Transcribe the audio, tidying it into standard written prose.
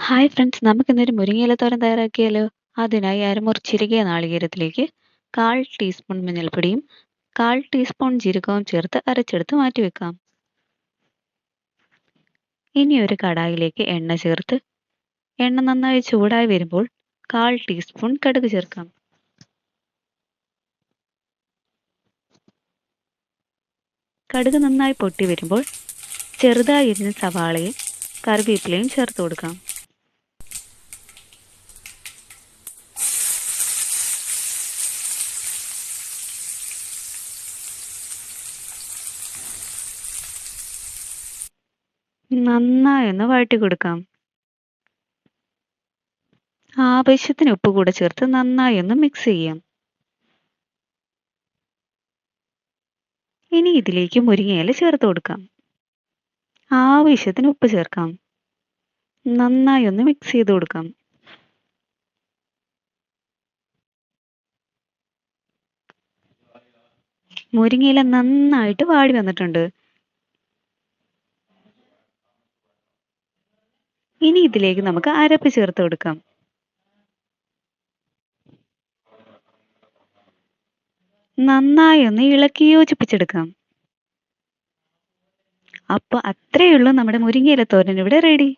Hi friends, നമുക്കിന്നൊരു മുരിങ്ങയില തോരൻ തയ്യാറാക്കിയാലോ? അതിനായി അരമുറി ചിരകിയ നാളികേരത്തിലേക്ക് 1/4 ടീസ്പൂൺ മഞ്ഞൾപ്പൊടിയും 1/4 ടീസ്പൂൺ ജീരകവും ചേർത്ത് അരച്ചെടുത്ത് മാറ്റിവെക്കാം. ഇനി ഒരു കടായിലേക്ക് എണ്ണ ചേർത്ത് എണ്ണ നന്നായി ചൂടായി വരുമ്പോൾ 1/4 ടീസ്പൂൺ കടുക് ചേർക്കാം. കടുക് നന്നായി പൊട്ടി വരുമ്പോൾ ചെറുതായി അരിഞ്ഞ സവാളയും കറിവേപ്പിലയും ചേർത്ത് കൊടുക്കാം. നന്നായി ഒന്ന് വഴറ്റി കൊടുക്കാം. ആവശ്യത്തിന് ഉപ്പ് കൂടെ ചേർത്ത് നന്നായി ഒന്ന് മിക്സ് ചെയ്യാം. ഇനി ഇതിലേക്ക് മുരിങ്ങയില ചേർത്ത് കൊടുക്കാം. ആവശ്യത്തിന് ഉപ്പ് ചേർക്കാം. നന്നായി ഒന്ന് മിക്സ് ചെയ്ത് കൊടുക്കാം. മുരിങ്ങയില നന്നായിട്ട് വാടി വന്നിട്ടുണ്ട്. ഇനി ഇതിലേക്ക് നമുക്ക് അരപ്പ് ചേർത്ത് കൊടുക്കാം. നന്നായി ഒന്ന് ഇളക്കി യോജിപ്പിച്ചെടുക്കാം. അപ്പോൾ അത്രയേ ഉള്ളൂ, നമ്മുടെ മുരിങ്ങയില തോരൻ ഇവിടെ റെഡി.